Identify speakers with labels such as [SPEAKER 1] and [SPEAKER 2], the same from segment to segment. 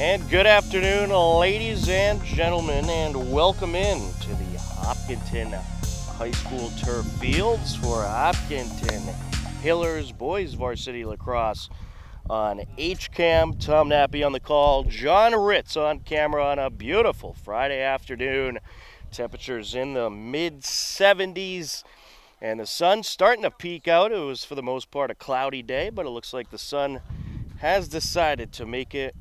[SPEAKER 1] And good afternoon, ladies and gentlemen, and welcome in to the Hopkinton High School turf fields for Hopkinton Hillers Boys Varsity Lacrosse on HCAM. Tom Nappy on the call, John Ritz on camera on a beautiful Friday afternoon. Temperatures in the mid-70s, and the sun's starting to peek out. It was, for the most part, a cloudy day, but it looks like the sun has decided to make it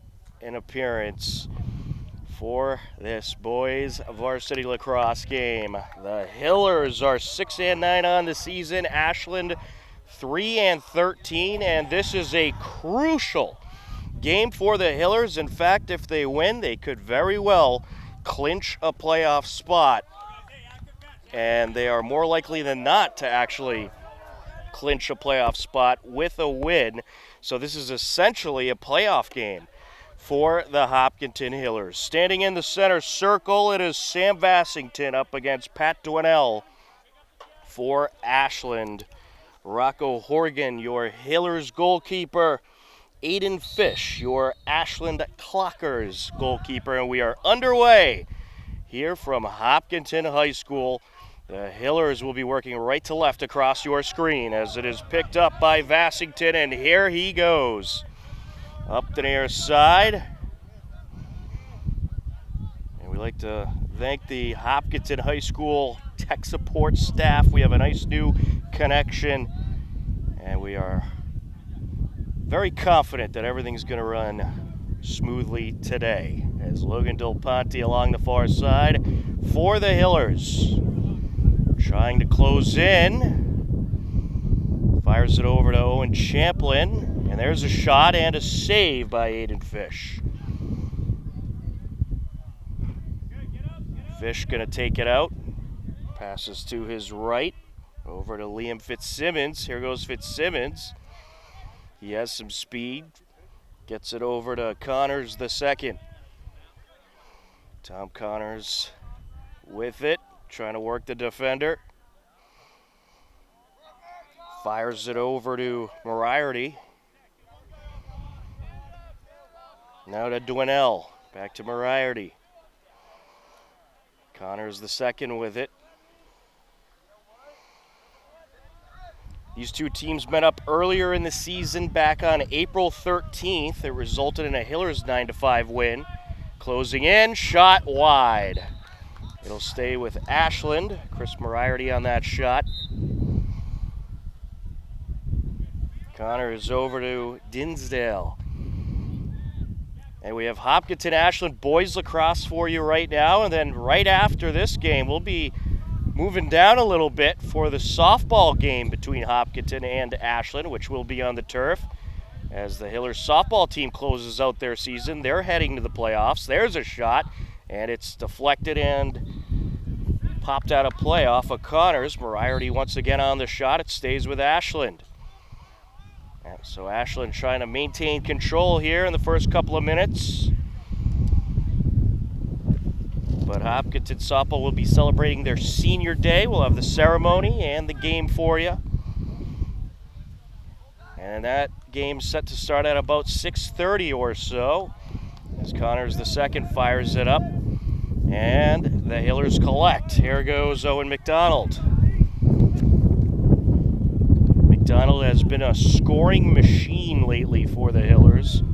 [SPEAKER 1] an appearance for this boys varsity lacrosse game. The Hillers are 6-9 on the season, Ashland 3-13, and this is a crucial game for the Hillers. In fact, if they win, they could very well clinch a playoff spot, and they are more likely than not to actually clinch a playoff spot with a win. So this is essentially a playoff game for the Hopkinton Hillers. Standing in the center circle, it is Sam Vassington up against Pat Dwinell for Ashland. Rocco Horgan, your Hillers goalkeeper. Aiden Fish, your Ashland Clockers goalkeeper. And we are underway here from Hopkinton High School. The Hillers will be working right to left across your screen as it is picked up by Vassington, and here he goes. Up the near side. And we'd like to thank the Hopkinton High School tech support staff. We have a nice new connection, and we are very confident that everything's going to run smoothly today. As Logan Del Ponte along the far side for the Hillers. Trying to close in. Fires it over to Owen Champlin. And there's a shot and a save by Aiden Fish. Fish going to take it out. Passes to his right. Over to Liam Fitzsimmons. Here goes Fitzsimmons. He has some speed. Gets it over to Connors the second. Tom Connors with it. Trying to work the defender. Fires it over to Moriarty. Now to Dwinell. Back to Moriarty. Connors the second with it. These two teams met up earlier in the season back on April 13th. It resulted in a Hillers 9-5 win. Closing in, shot wide. It'll stay with Ashland. Chris Moriarty on that shot. Connors over to Dinsdale. And we have Hopkinton Ashland boys lacrosse for you right now. And then right after this game, we'll be moving down a little bit for the softball game between Hopkinton and Ashland, which will be on the turf. As the Hillers softball team closes out their season, they're heading to the playoffs. There's a shot, and it's deflected and popped out of play off of Connors. Moriarty once again on the shot. It stays with Ashland. So Ashland trying to maintain control here in the first couple of minutes. But Hopkinton softball will be celebrating their senior day. We'll have the ceremony and the game for you. And that game's set to start at about 6:30 or so. As Connors the second fires it up. And the Hillers collect. Here goes Owen McDonald. McDonald has been a scoring machine lately for the Hillers.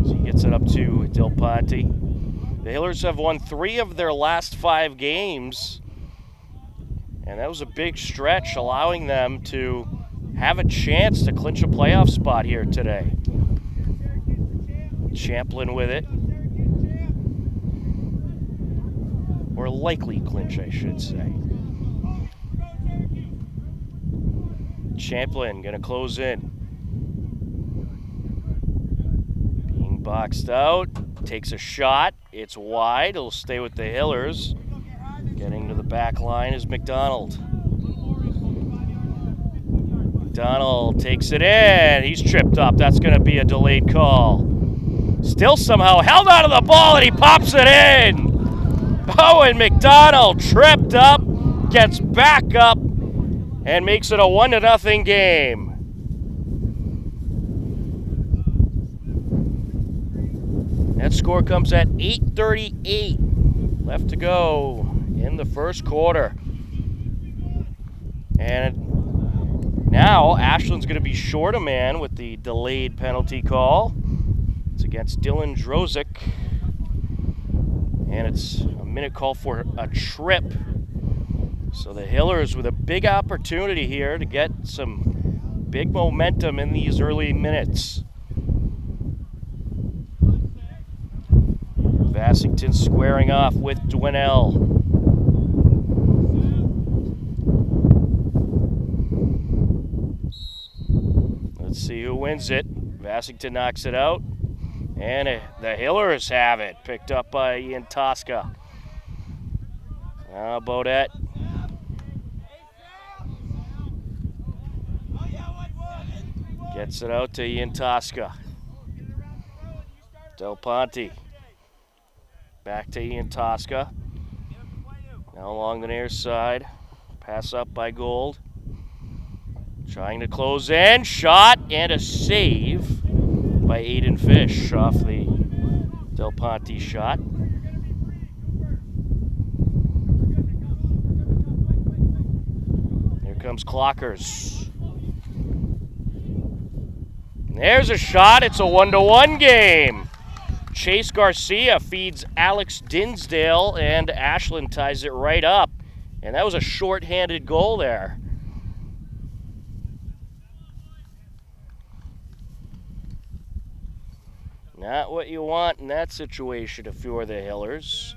[SPEAKER 1] So he gets it up to Del Ponte. The Hillers have won 3 of their last 5 games, and that was a big stretch, allowing them to have a chance to clinch a playoff spot here today. Champlin with it. Or likely clinch, I should say. Champlin going to close in. Being boxed out. Takes a shot. It's wide. It'll stay with the Hillers. Getting to the back line is McDonald. McDonald takes it in. He's tripped up. That's going to be a delayed call. Still somehow held onto the ball, and he pops it in. Owen McDonald tripped up, gets back up, and makes it a 1-0 game. score comes at 8:38 left to go in the first quarter. And now Ashland's going to be short a man with the delayed penalty call. It's against Dylan Drozik. And it's a minute call for a trip. So the Hillers with a big opportunity here to get some big momentum in these early minutes. Vassington squaring off with Dwinell. Let's see who wins it. Vassington knocks it out. And the Hillers have it, picked up by Ian Tosca. Now Bodette. Gets it out to Ian Tosca. Del Ponte. Back to Ian Tosca. Now along the near side. Pass up by Gold. Trying to close in. Shot and a save by Aiden Fish off the Del Ponte shot. Here comes Clockers. And there's a shot. It's a 1-1 game. Chase Garcia feeds Alex Dinsdale, and Ashland ties it right up. And that was a short-handed goal there. Not what you want in that situation if you're the Hillers.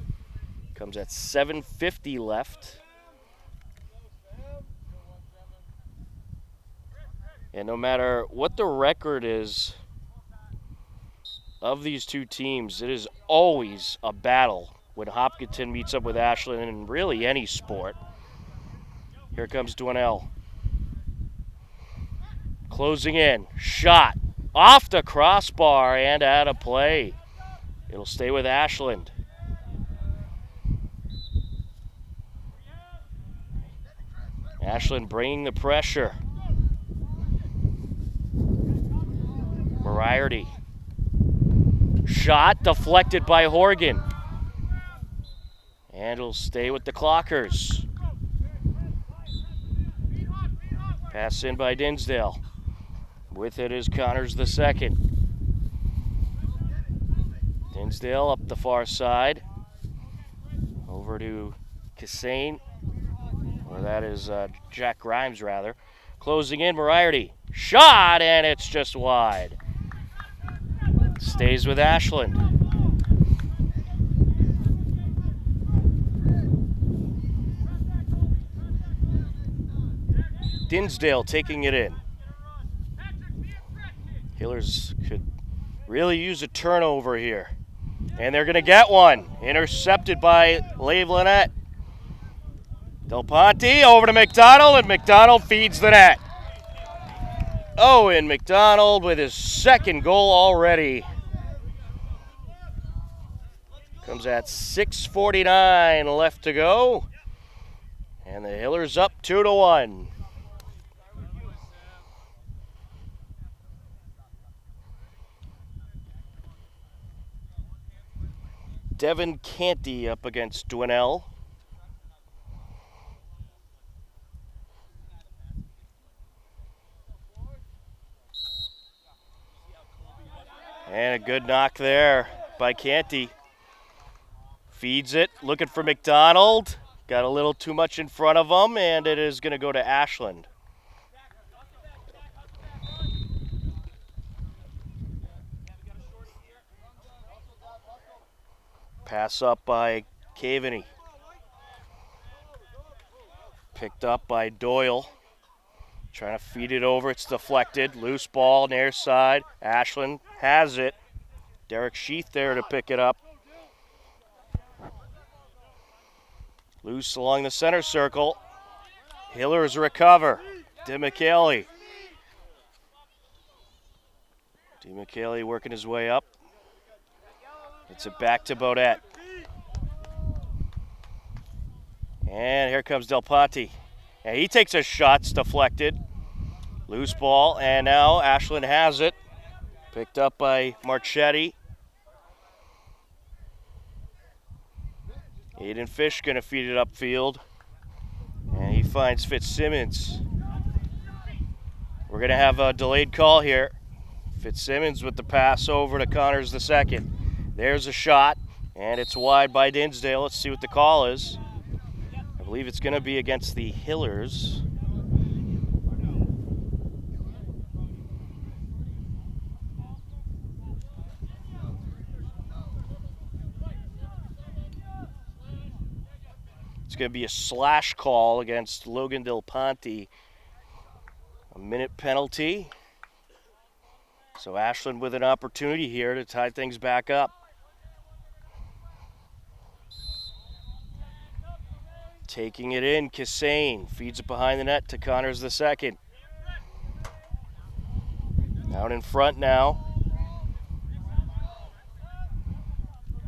[SPEAKER 1] Comes at 7:50 left. And no matter what the record is of these two teams, it is always a battle when Hopkinton meets up with Ashland in really any sport. Here comes Dwinell. Closing in. Shot. Off the crossbar and out of play. It'll stay with Ashland. Ashland bringing the pressure. Moriarty. Shot deflected by Horgan. And it'll stay with the Clockers. Pass in by Dinsdale. With it is Connors the second. Dinsdale up the far side. Over to Cassane. Or that is Jack Grimes, rather. Closing in, Moriarty. Shot, and it's just wide. Stays with Ashland. Dinsdale taking it in. Hillers could really use a turnover here. And they're going to get one. Intercepted by Lave Lynette. Del Ponte over to McDonald, and McDonald feeds the net. Owen McDonald with his second goal already. Comes at 6:49 left to go. And the Hillers up 2-1. Devin Canty up against Dwinell. And a good knock there by Canty. Feeds it, looking for McDonald. Got a little too much in front of him, and it is going to go to Ashland. Pass up by Caveney. Picked up by Doyle. Trying to feed it over. It's deflected. Loose ball near side. Ashland has it. Derek Sheath there to pick it up. Loose along the center circle. Hillers recover. DeMichele. DeMichele working his way up. It's it back to Bodette. And here comes Del Ponte. And he takes a shot, it's deflected. Loose ball, and now Ashland has it. Picked up by Marchetti. Aiden Fish going to feed it upfield. And he finds Fitzsimmons. We're going to have a delayed call here. Fitzsimmons with the pass over to Connors II. There's a shot, and it's wide by Dinsdale. Let's see what the call is. I believe it's going to be against the Hillers. It's going to be a slash call against Logan Del Ponte. A minute penalty. So Ashland with an opportunity here to tie things back up. Taking it in, Kassane feeds it behind the net to Connors II. Out in front now.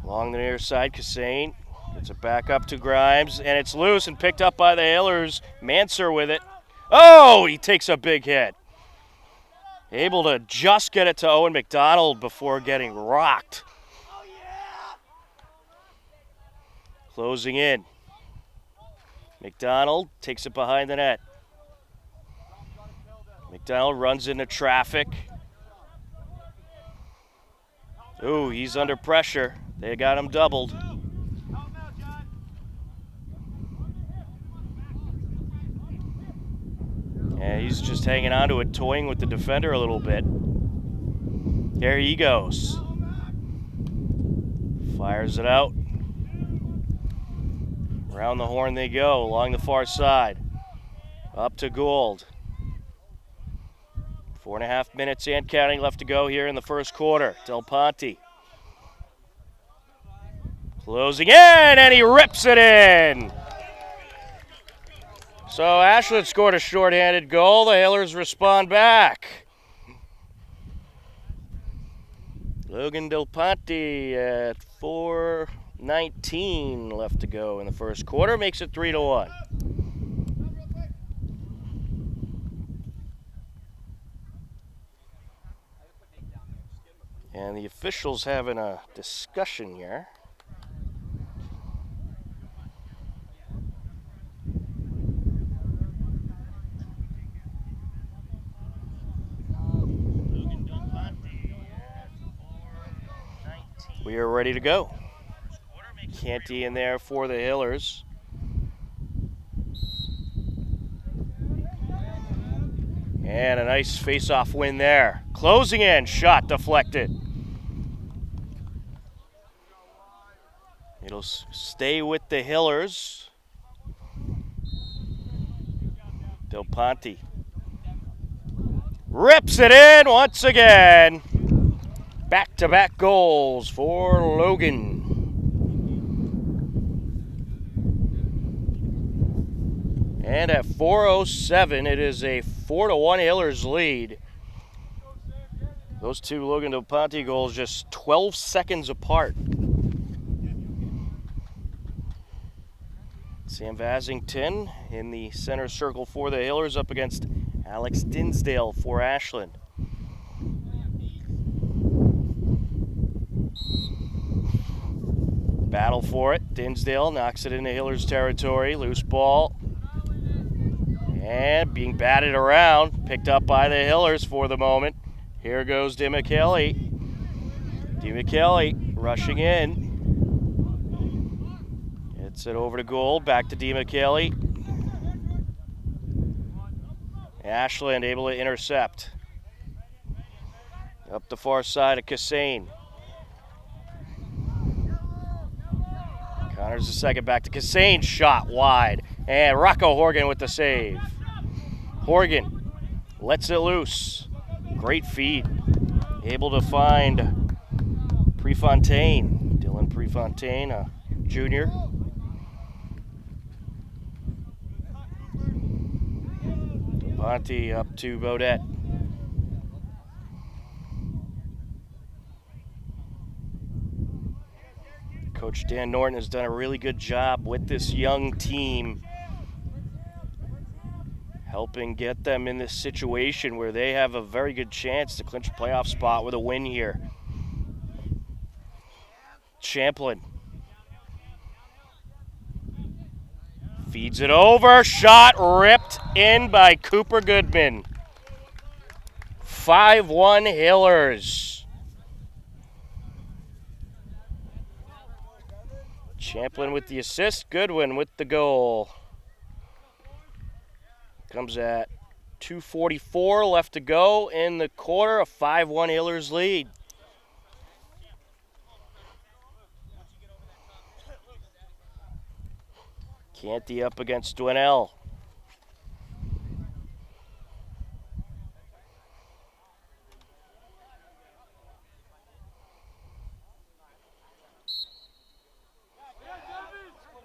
[SPEAKER 1] Along the near side, Kassane gets it back up to Grimes, and it's loose and picked up by the Hillers. Manser with it. Oh, he takes a big hit. Able to just get it to Owen McDonald before getting rocked. Closing in. McDonald takes it behind the net. McDonald runs into traffic. Ooh, he's under pressure. They got him doubled. Yeah, he's just hanging on to it, toying with the defender a little bit. There he goes. Fires it out. Around the horn they go, along the far side. Up to Gould. 4.5 minutes and counting left to go here in the first quarter. Del Ponte. Closing in, and he rips it in. So Ashland scored a shorthanded goal. The Hillers respond back. Logan Del Ponte at 4:19 left to go in the first quarter. Makes it 3-1. And the officials having a discussion here. We are ready to go. Canty in there for the Hillers. And a nice face-off win there. Closing in, shot deflected. It'll stay with the Hillers. Del Ponte rips it in once again. Back-to-back goals for Logan. And at 4:07, it is a 4-1 Hillers lead. Those two Logan Del Ponte goals just 12 seconds apart. Sam Vasington in the center circle for the Hillers up against Alex Dinsdale for Ashland. Battle for it. Dinsdale knocks it into Hillers territory. Loose ball. And being batted around. Picked up by the Hillers for the moment. Here goes DiMichele. DiMichele rushing in. Gets it over to Gould. Back to DiMichele. Ashland able to intercept. Up the far side of Kassane. Connors the second, back to Kassane, shot wide. And Rocco Horgan with the save. Horgan lets it loose. Great feed. Able to find Prefontaine. Dylan Prefontaine, a junior. Del Ponte up to Beaudet. Coach Dan Norton has done a really good job with this young team, helping get them in this situation where they have a very good chance to clinch a playoff spot with a win here. Champlin Feeds it over. Shot ripped in by Cooper Goodman. 5-1 Hillers. Champlin with the assist. Goodwin with the goal. Comes at 2:44 left to go in the quarter. A 5-1 Hillers lead. Canty up against Dwinell.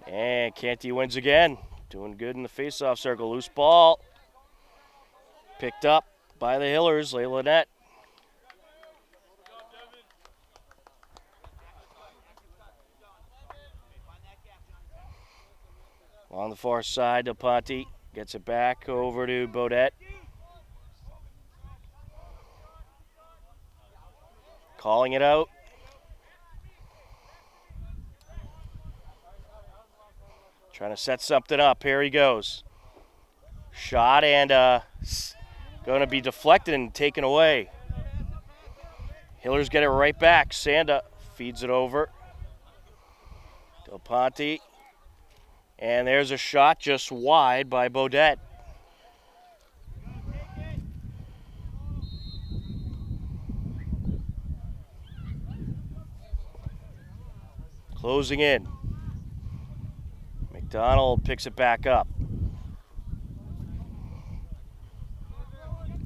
[SPEAKER 1] And Canty wins again. Doing good in the faceoff circle. Loose ball. Picked up by the Hillers. Layla Net. On the far side to Ponte. Gets it back over to Bodette. Calling it out. Trying to set something up. Here he goes. Shot and going to be deflected and taken away. Hillers get it right back. Sanda feeds it over. Del Ponte. And there's a shot just wide by Bodette. Closing in. McDonald picks it back up.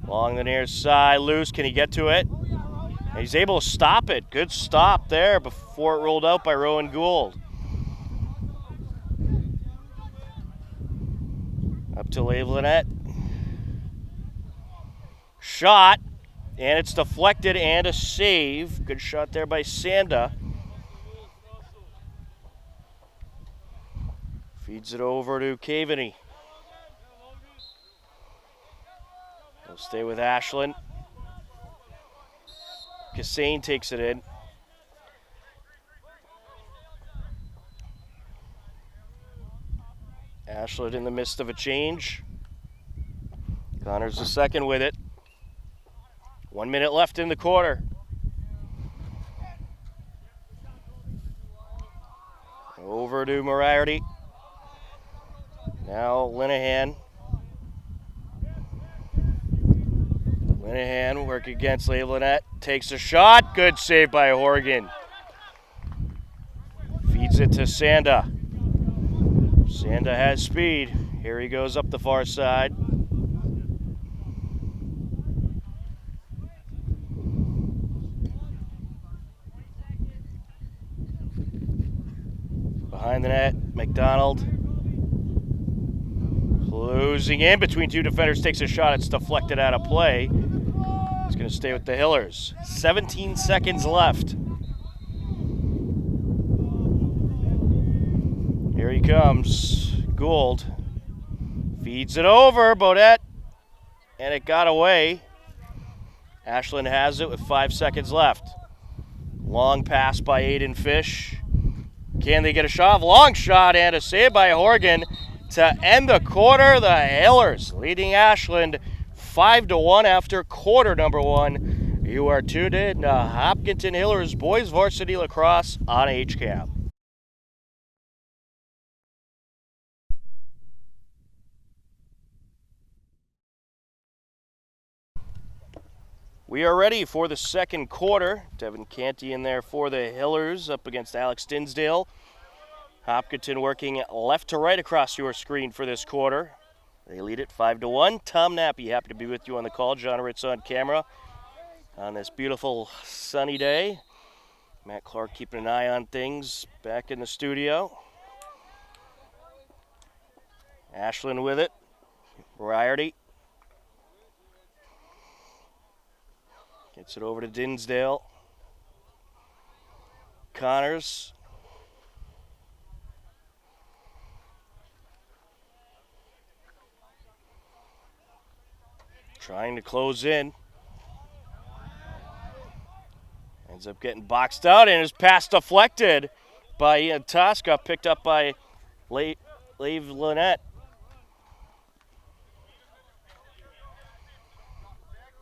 [SPEAKER 1] Along the near side, loose. Can he get to it? And he's able to stop it. Good stop there before it rolled out by Rowan Gould. Up to Lavelinette. Shot, and it's deflected and a save. Good shot there by Sanda. Feeds it over to Caveney. He'll stay with Ashland. Cassane takes it in. Ashland in the midst of a change. Connors the second with it. 1 minute left in the quarter. Over to Moriarty. Now Linehan. Linehan work against Lavelinette. Takes a shot. Good save by Horgan. Feeds it to Sanda. Sanda has speed. Here he goes up the far side. Behind the net, McDonald. Closing in between two defenders, takes a shot. It's deflected out of play. It's going to stay with the Hillers. 17 seconds left. Here he comes. Gould feeds it over. Bodette. And it got away. Ashland has it with 5 seconds left. Long pass by Aiden Fish. Can they get a shot? Long shot and a save by Horgan to end the quarter. The Hillers leading Ashland 5-1 after quarter number one. You are tuned in to Hopkinton Hillers Boys Varsity Lacrosse on HCAP. We are ready for the second quarter. Devin Canty in there for the Hillers up against Alex Dinsdale. Hopkinton working left to right across your screen for this quarter. They lead it 5-1. Tom Nappy, happy to be with you on the call. John Ritz on camera on this beautiful sunny day. Matt Clark keeping an eye on things back in the studio. Ashland with it. Moriarty. Gets it over to Dinsdale. Connors. Trying to close in. Ends up getting boxed out and his pass deflected by Ian Tosca, picked up by leave Lynette.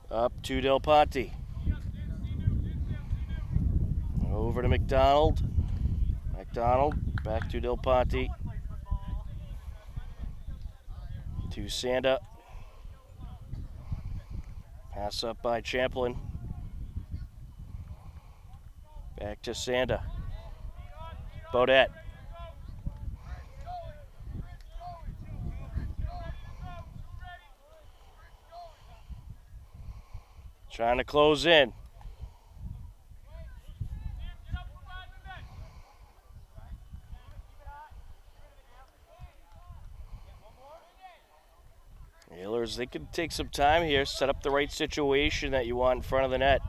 [SPEAKER 1] Up to Del Ponte. Over to McDonald. McDonald back to Del Ponte. To Sanda. Pass up by Champlin. Back to Sanda. Bodette. Trying to close in. Hillers, they could take some time here, set up the right situation that you want in front of the net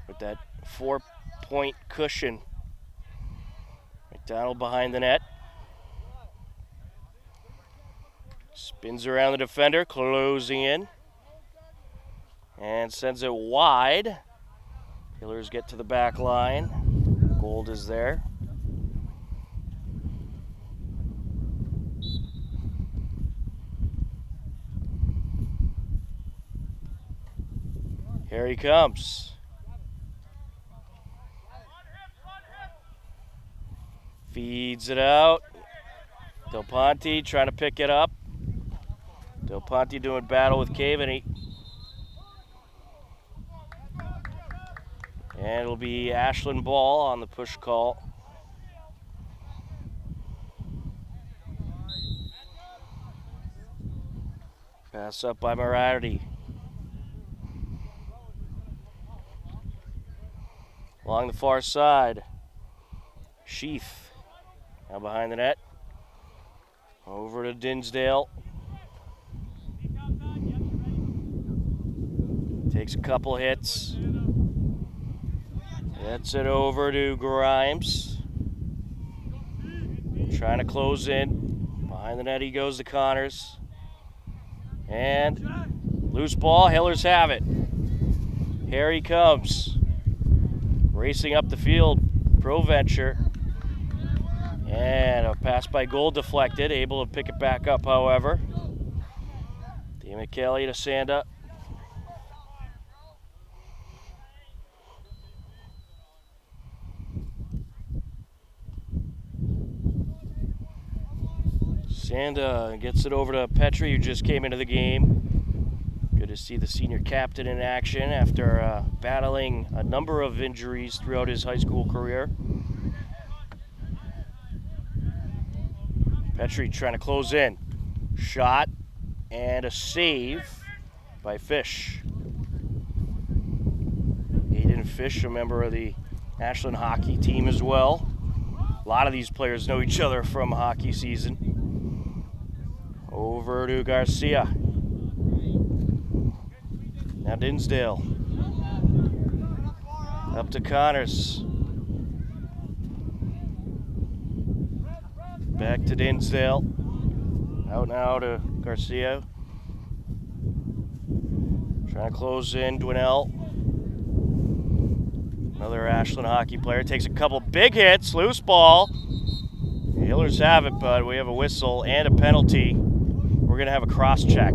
[SPEAKER 1] with that 4-point cushion. McDonald behind the net. Spins around the defender, closing in. And sends it wide. Hillers get to the back line. Gold is there. Here he comes. Feeds it out. Del Ponte trying to pick it up. Del Ponte doing battle with Caveney. And it'll be Ashland ball on the push call. Pass up by Moriarty. Along the far side. Sheath. Now behind the net. Over to Dinsdale. Takes a couple hits. Gets it over to Grimes. Trying to close in. Behind the net he goes to Connors. And loose ball, Hillers have it. Here he comes. Racing up the field, Proventure. And a pass by Gold deflected, able to pick it back up, however. DeMichele to Sanda. Sanda gets it over to Petrie, who just came into the game. Good to see the senior captain in action after battling a number of injuries throughout his high school career. Petrie trying to close in. Shot and a save by Fish. Aiden Fish, a member of the Ashland hockey team as well. A lot of these players know each other from hockey season. Over to Garcia. Now Dinsdale. Up to Connors. Back to Dinsdale. Out now to Garcia. Trying to close in, Dwinell. Another Ashland hockey player. Takes a couple big hits. Loose ball. The Hillers have it, but we have a whistle and a penalty. We're going to have a cross check.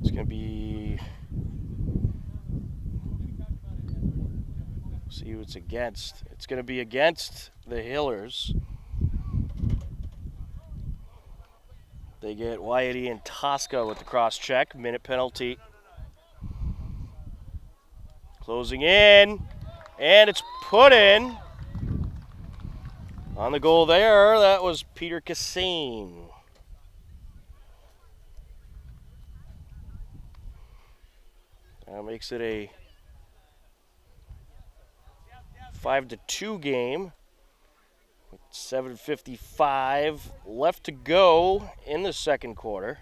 [SPEAKER 1] It's going to be... See who it's against. It's going to be against the Hillers. They get Wyety and Tosca with the cross check. Minute penalty. Closing in. And it's put in. On the goal there, that was Peter Cassane. That makes it a 5-2 game. With 7:55 left to go in the second quarter.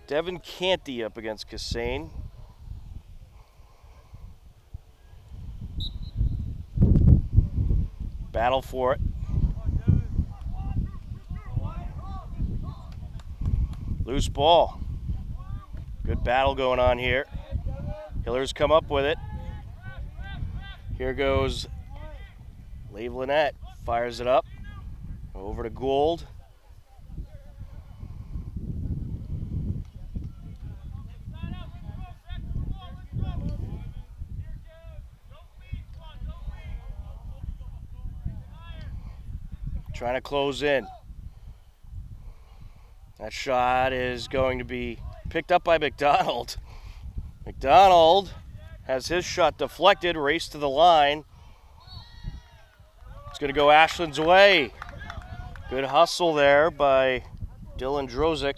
[SPEAKER 1] Devin Canty up against Cassane. Battle for it. Loose ball. Good battle going on here. Hillers come up with it. Here goes Lave Lynette. Fires it up. Over to Gould. Trying to close in. That shot is going to be picked up by McDonald. McDonald has his shot deflected, race to the line. It's going to go Ashland's way. Good hustle there by Dylan Drozik.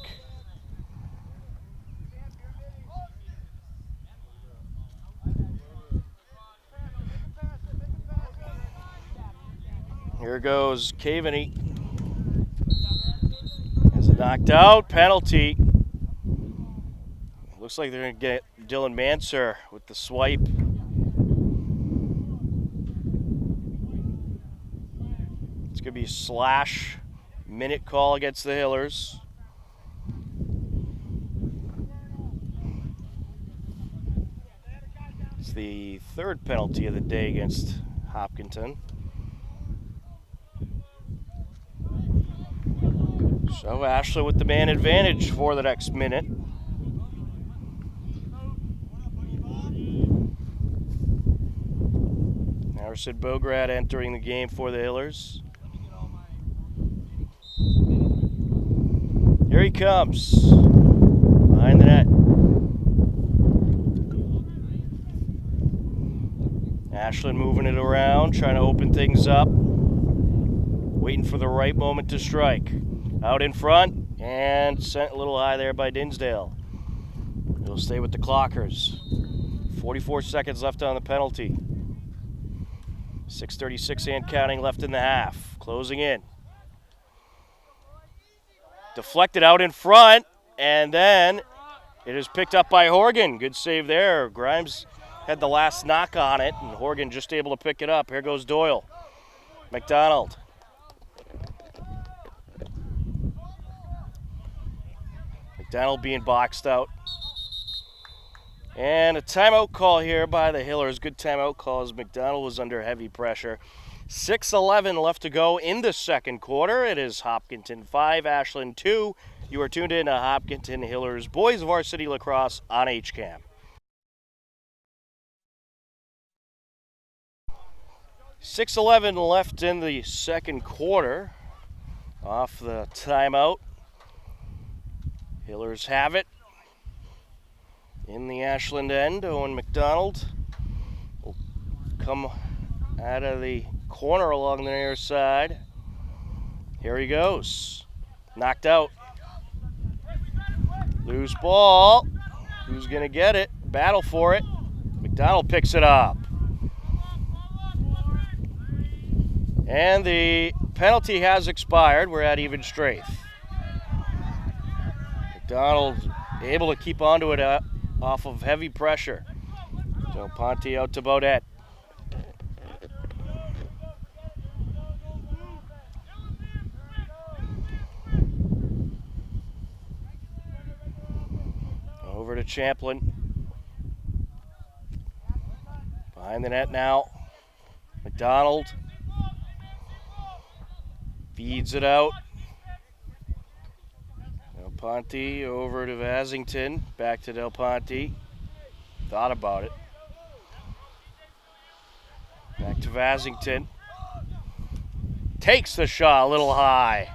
[SPEAKER 1] Here goes Caveney. Has it knocked out. Penalty. Looks like they're going to get Dylan Manser with the swipe. It's going to be slash minute call against the Hillers. It's the third penalty of the day against Hopkinton. So Ashland with the man advantage for the next minute. Harrison Bograd entering the game for the Hillers. Here he comes. Behind the net. Ashland moving it around, trying to open things up. Waiting for the right moment to strike. Out in front, and sent a little high there by Dinsdale. He'll stay with the Clockers. 44 seconds left on the penalty. 6:36 and counting left in the half. Closing in. Deflected out in front, and then it is picked up by Horgan. Good save there. Grimes had the last knock on it, and Horgan just able to pick it up. Here goes Doyle. McDonald. McDonald being boxed out. And a timeout call here by the Hillers. Good timeout call as McDonald was under heavy pressure. 6:11 left to go in the second quarter. It is Hopkinton 5, Ashland 2. You are tuned in to Hopkinton Hillers Boys Varsity Lacrosse on HCAM. 6:11 left in the second quarter. Off the timeout. Hillers have it. In the Ashland end, Owen McDonald will come out of the corner along the near side. Here he goes. Knocked out. Loose ball. Who's going to get it? Battle for it. McDonald picks it up. And the penalty has expired. We're at even strength. McDonald able to keep onto it off of heavy pressure. Del Ponte out to Baudette. Over to Champlin. Behind the net now. McDonald. Feeds it out. Del Ponte over to Vasington. Back to Del Ponte. Thought about it. Back to Vasington. Takes the shot a little high.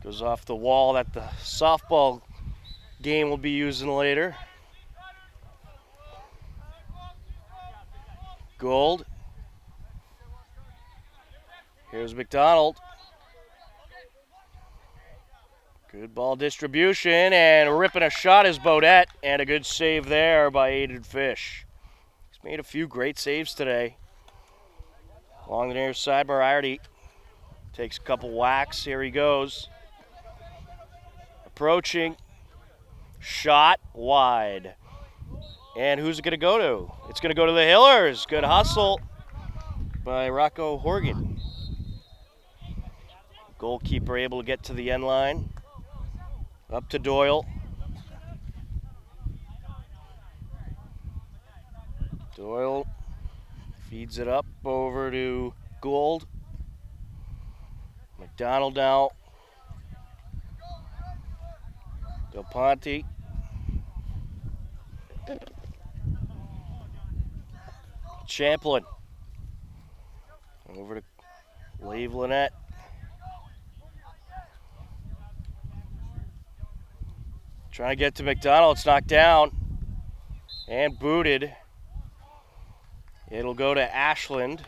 [SPEAKER 1] Goes off the wall that the softball game will be using later. Gould. Here's McDonald. Good ball distribution, and ripping a shot is Baudette, and a good save there by Aiden Fish. He's made a few great saves today. Along the near side, Moriarty takes a couple whacks. Here he goes. Approaching. Shot wide. And who's it going to go to? It's going to go to the Hillers. Good hustle by Rocco Horgan. Goalkeeper able to get to the end line. Up to Doyle. Doyle feeds it up over to Gould. McDonald now. Del Ponte. Champlin. Over to Lave Lynette. Trying to get to McDonald. It's knocked down and booted. It'll go to Ashland.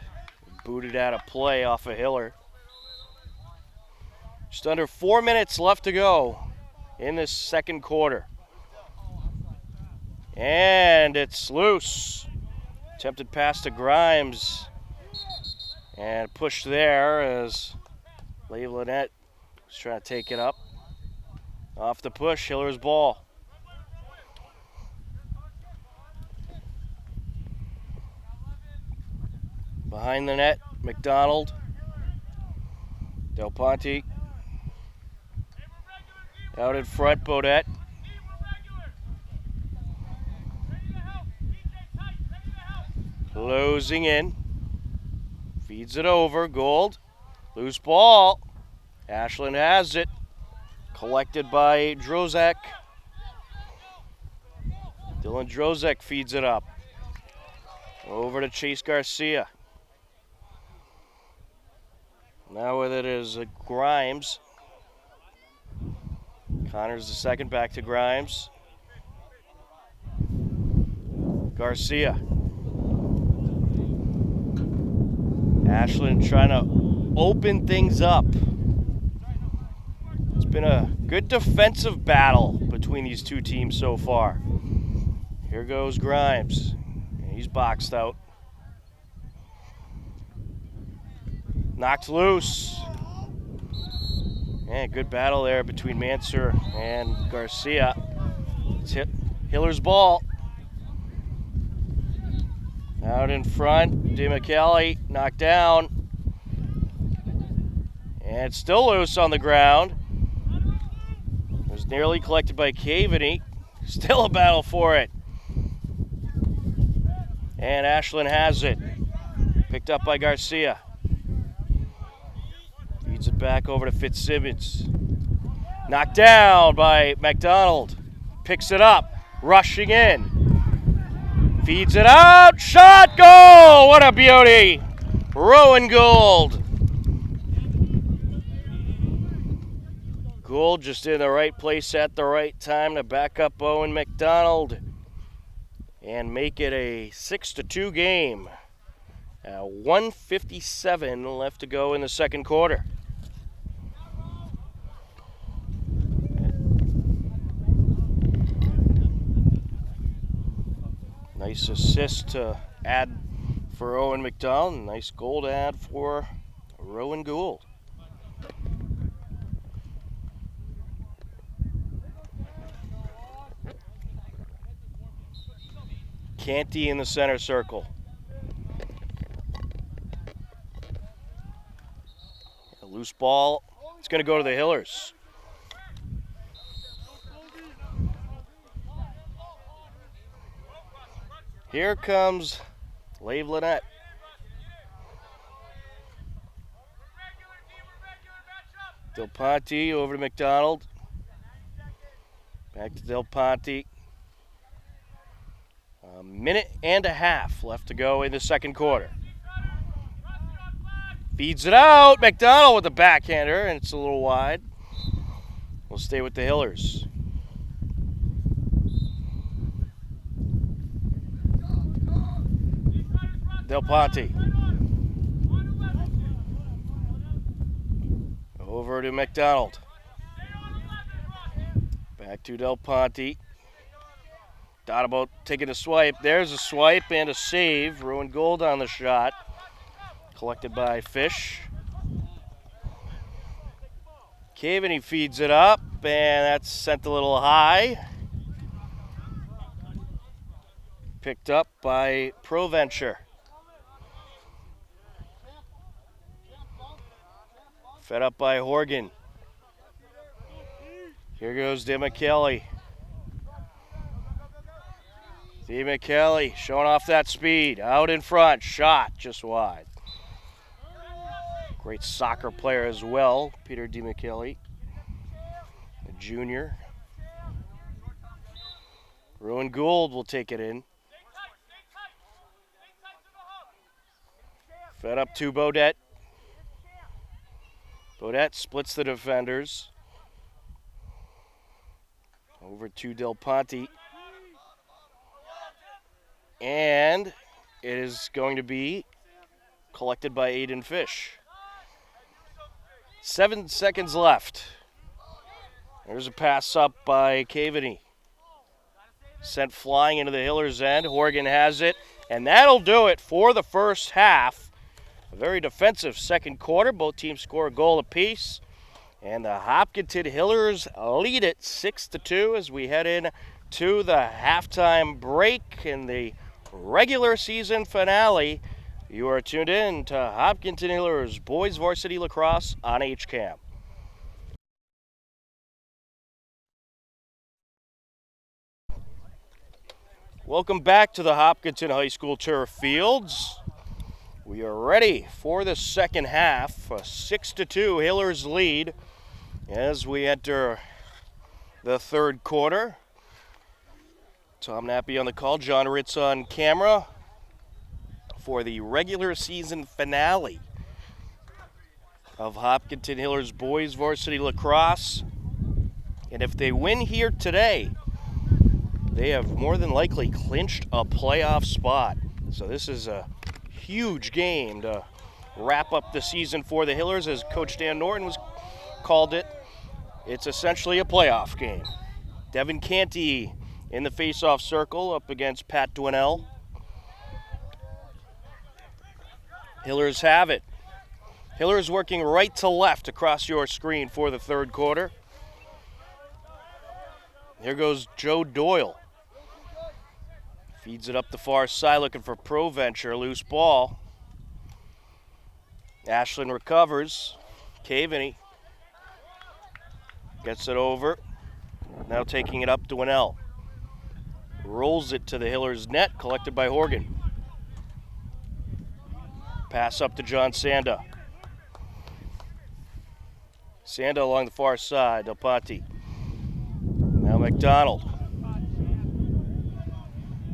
[SPEAKER 1] Booted out of play off a Hiller. Just under 4 minutes left to go in this second quarter. And it's loose. Attempted pass to Grimes. And pushed there as Lave Lynette was trying to take it up. Off the push, Hiller's ball. Behind the net, McDonald. Del Ponte. Out in front, Bodette. Closing in. Feeds it over. Gould. Loose ball. Ashland has it. Collected by Drozek. Dylan Drozek feeds it up. Over to Chase Garcia. Now with it is Grimes. Connors the second, back to Grimes. Garcia. Ashland trying to open things up. It's been a good defensive battle between these two teams so far. Here goes Grimes. He's boxed out. Knocked loose. And good battle there between Manser and Garcia. It's Hiller's ball. Out in front, DeMcCallie knocked down. And it's still loose on the ground. It was nearly collected by Caveney. Still a battle for it. And Ashland has it. Picked up by Garcia. Feeds it back over to Fitzsimmons. Knocked down by McDonald. Picks it up. Rushing in. Feeds it out. Shot. Goal. What a beauty. Rowan Gould. Gould just in the right place at the right time to back up Owen McDonald and make it a 6-2 game. 1:57 left to go in the second quarter. Nice assist to add for Owen McDonald. Nice goal to add for Rowan Gould. Canty in the center circle. A loose ball. It's going to go to the Hillers. Here comes Lave Lynette. Del Ponte over to McDonald. Back to Del Ponte. A minute and a half left to go in the second quarter. Feeds it out. McDonald with the backhander, and it's a little wide. We'll stay with the Hillers. Del Ponte. Over to McDonald. Back to Del Ponte. Thought about taking a swipe. There's a swipe and a save. Rowan Gould on the shot. Collected by Fish. Caveney feeds it up, and that's sent a little high. Picked up by Proventure. Fed up by Horgan. Here goes DeMcKelly. DeMcKelly showing off that speed. Out in front. Shot just wide. Great soccer player as well, Peter DeMcKelly, a junior. Rowan Gould will take it in. Fed up to Bodette. Bodette splits the defenders. Over to Del Ponte. And it is going to be collected by Aiden Fish. 7 seconds left. There's a pass up by Caveney. Sent flying into the Hillers' end. Horgan has it, and that'll do it for the first half. A very defensive second quarter. Both teams score a goal apiece. And the Hopkinton Hillers lead it 6-2 as we head in to the halftime break in the regular season finale. You are tuned in to Hopkinton Hillers Boys Varsity Lacrosse on HCAM. Welcome back to the Hopkinton High School turf fields. We are ready for the second half, a 6-2 Hillers lead as we enter the third quarter. Tom Nappy on the call, John Ritz on camera for the regular season finale of Hopkinton Hillers Boys Varsity Lacrosse. And if they win here today, they have more than likely clinched a playoff spot. So this is a huge game to wrap up the season for the Hillers, as Coach Dan Norton called it. It's essentially a playoff game. Devin Canty in the face-off circle up against Pat Dwinell. Hillers have it. Hillers working right to left across your screen for the third quarter. Here goes Joe Doyle. Feeds it up the far side looking for ProVenture. Loose ball. Ashland recovers. Caveney gets it over. Now taking it up to Winnell. Rolls it to the Hillers net, collected by Horgan. Pass up to John Sanda. Sanda along the far side. Del Ponte. Now McDonald.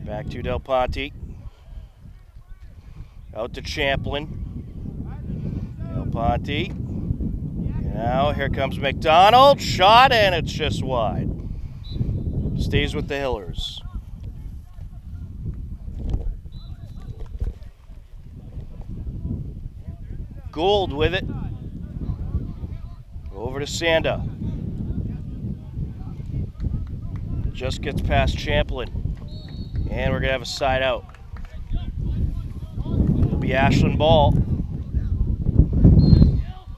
[SPEAKER 1] Back to Del Ponte. Out to Champlin. Del Ponte. Now here comes McDonald. Shot, and it's just wide. Stays with the Hillers. Gould with it. Over to Sanda. Just gets past Champlin. And we're going to have a side out. It'll be Ashland ball.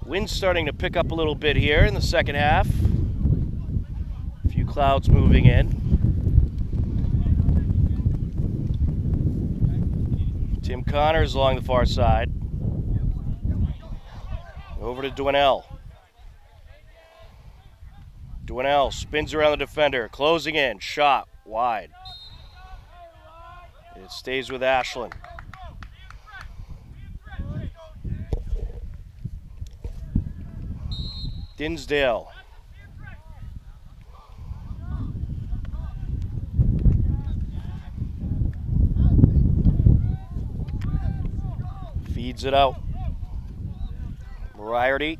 [SPEAKER 1] Wind's starting to pick up a little bit here in the second half. A few clouds moving in. Tim Connors along the far side. Over to Dwinell. Dwinell spins around the defender, closing in, shot wide. It stays with Ashland. Dinsdale. Feeds it out. Moriarty.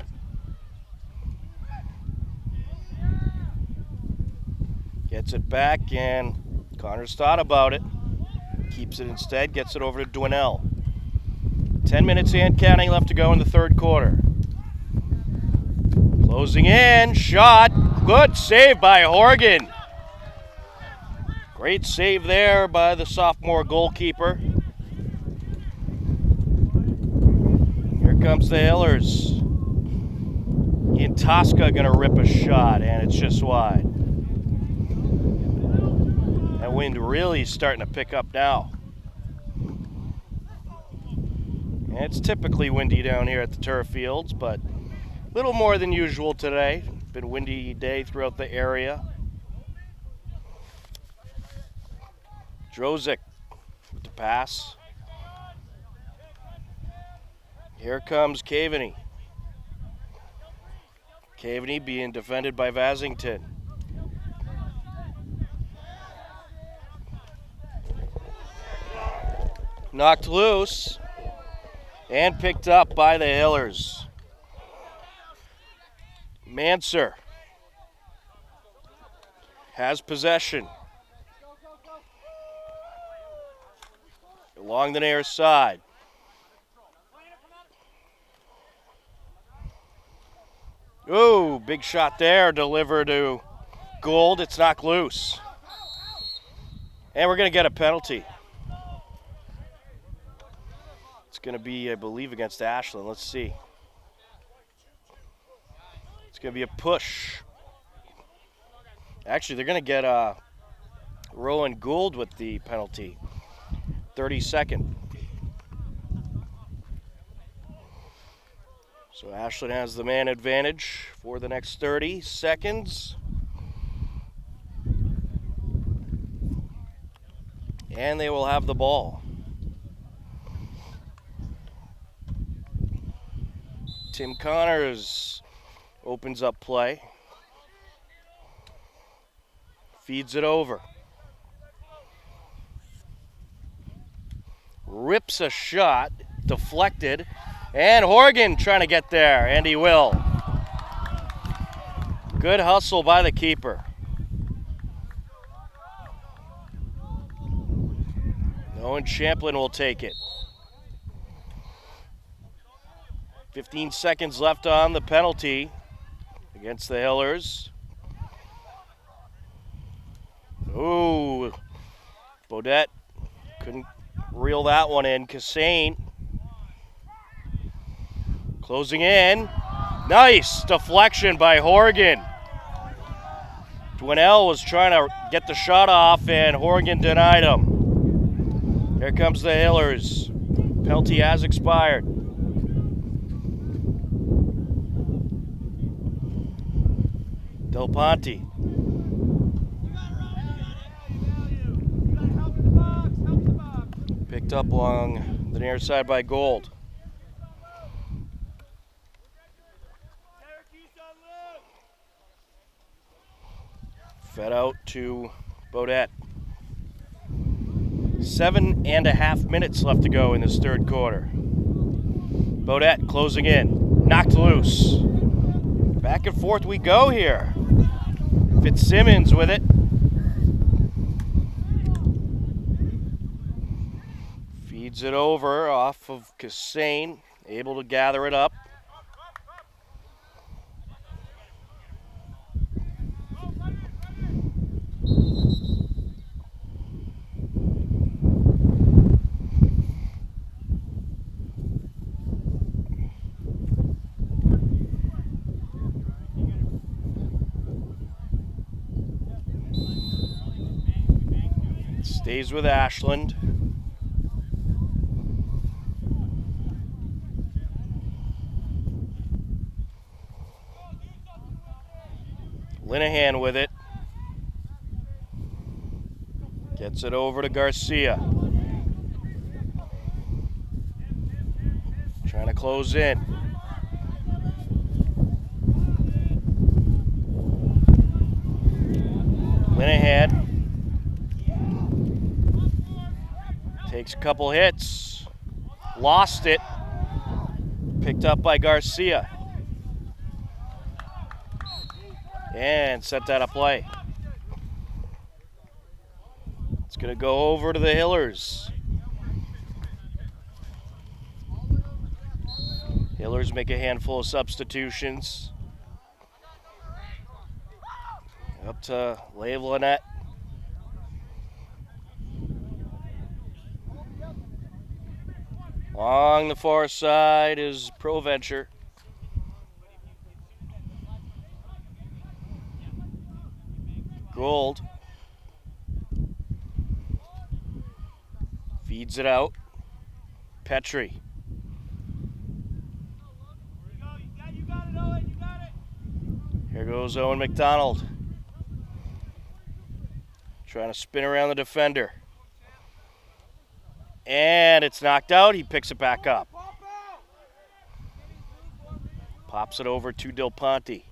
[SPEAKER 1] Gets it back, and Connors thought about it. Keeps it instead, gets it over to Dwinell. 10 minutes and counting left to go in the third quarter. Closing in, shot, good save by Horgan. Great save there by the sophomore goalkeeper. Here comes the Hillers. Ian Tosca gonna rip a shot, and it's just wide. That wind really starting to pick up now. And it's typically windy down here at the turf fields, but Little more than usual today. Been a windy day throughout the area. Drozik with the pass. Here comes Caveney. Caveney being defended by Vasington. Knocked loose and picked up by the Hillers. Manser has possession along the near side. Ooh, big shot there, delivered to Gould. It's knocked loose. And we're going to get a penalty. It's going to be, I believe, against Ashland. Let's see. It's going to be a push. Actually, they're going to get Rowan Gould with the penalty. 32nd. So Ashland has the man advantage for the next 30 seconds. And they will have the ball. Tim Connors opens up play. Feeds it over. Rips a shot, deflected. And Horgan trying to get there, and he will. Good hustle by the keeper. Owen Champlin will take it. 15 seconds left on the penalty against the Hillers. Ooh, Bodette couldn't reel that one in. Cassane closing in. Nice deflection by Horgan. Dwinell was trying to get the shot off, and Horgan denied him. Here comes the Hillers. Penalty has expired. Del Ponte. Picked up along the near side by Gould. Fed out to Bodette. 7.5 minutes left to go in this third quarter. Bodette closing in. Knocked loose. Back and forth we go here. Fitzsimmons with it. Feeds it over off of Cassane. Able to gather it up. Stays with Ashland. Linehan with it. Gets it over to Garcia. Trying to close in. Linehan takes a couple hits. Lost it. Picked up by Garcia. And set that a play. It's going to go over to the Hillers. Hillers make a handful of substitutions. Up to Lavelinette. Along the far side is Proventure. Gould feeds it out. Petrie. Here goes Owen McDonald. Trying to spin around the defender. And it's knocked out. He picks it back up. Pops it over to Del Ponte.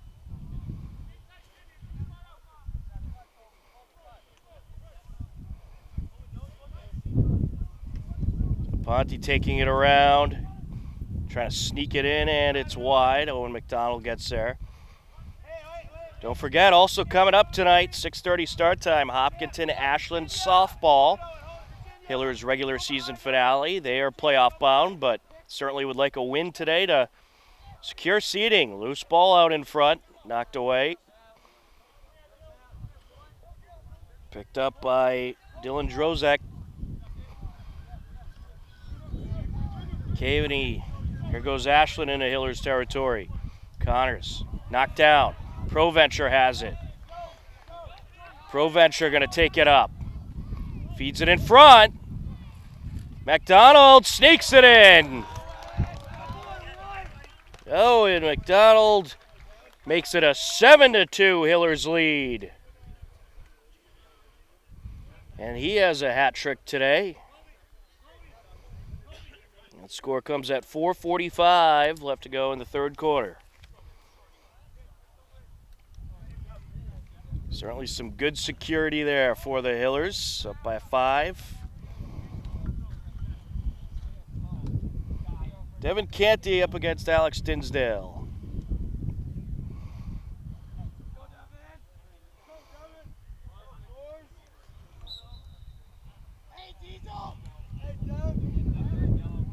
[SPEAKER 1] Ponte taking it around, trying to sneak it in, and it's wide. Owen McDonald gets there. Don't forget, also coming up tonight, 6:30 start time, Hopkinton Ashland softball. Hillers regular season finale. They are playoff bound, but certainly would like a win today to secure seeding. Loose ball out in front, knocked away. Picked up by Dylan Drozek. Caveney. Here goes Ashland into Hillers territory. Connors knocked down. Proventure has it. Proventure going to take it up. Feeds it in front. McDonald sneaks it in. Oh, and McDonald makes it a 7-2 Hillers lead. And he has a hat trick today. That score comes at 4:45 left to go in the third quarter. Certainly some good security there for the Hillers, up by 5. Devin Canty up against Alex Dinsdale.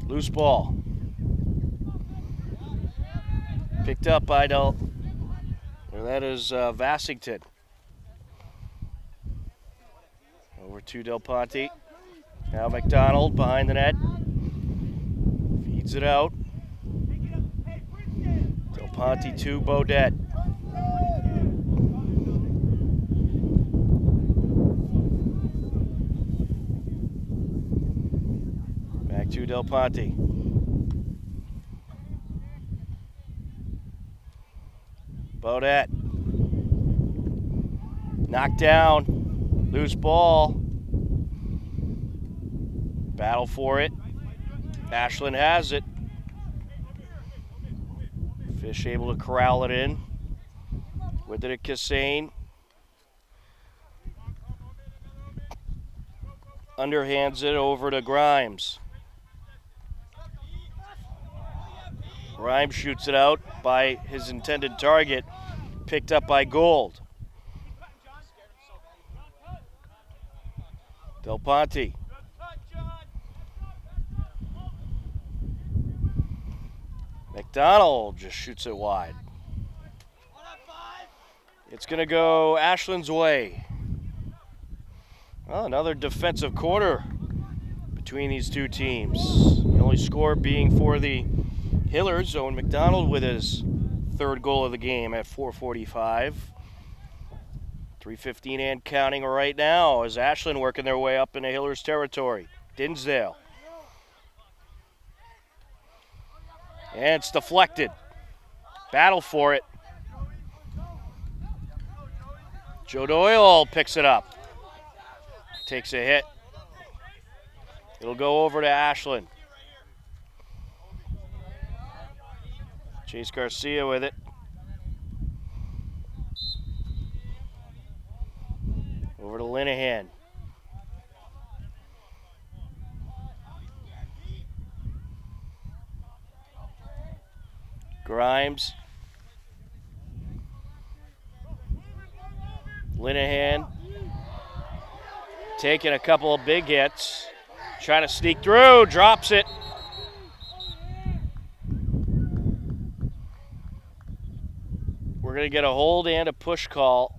[SPEAKER 1] Loose ball. Picked up by that is Vassington. Over to Del Ponte. Now McDonald behind the net. Feeds it out. Del Ponte to Bodette. Back to Del Ponte. Bodette. Knocked down. Loose ball. Battle for it. Ashland has it. Fish able to corral it in. With it at Cassane. Underhands it over to Grimes. Grimes shoots it out by his intended target. Picked up by Gold. Del Ponte. McDonald just shoots it wide. It's going to go Ashland's way. Well, another defensive quarter between these two teams. The only score being for the Hillers. Owen McDonald with his third goal of the game at 4:45. 3:15 and counting right now as Ashland working their way up into Hillers territory. Dinsdale. And it's deflected. Battle for it. Joe Doyle picks it up. Takes a hit. It'll go over to Ashland. Chase Garcia with it. Over to Linehan. Grimes. Linehan. Taking a couple of big hits. Trying to sneak through. Drops it. We're going to get a hold and a push call.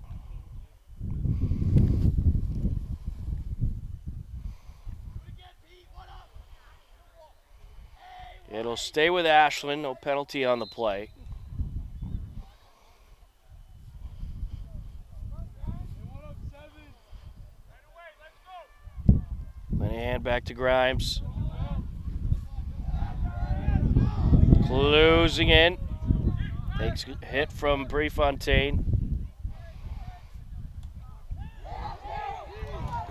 [SPEAKER 1] It'll stay with Ashland, no penalty on the play. Linehan back to Grimes. Closing in. Takes a hit from Prefontaine.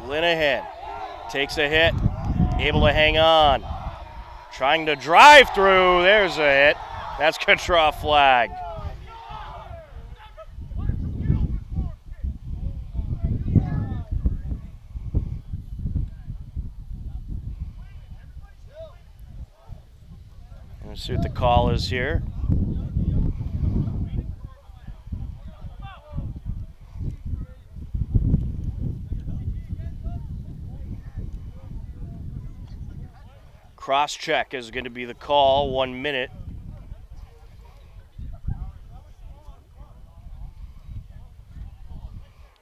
[SPEAKER 1] Linehan takes a hit, able to hang on. Trying to drive through, there's a hit. That's going to draw a flag. Let's see what the call is here. Cross-check is going to be the call, 1 minute.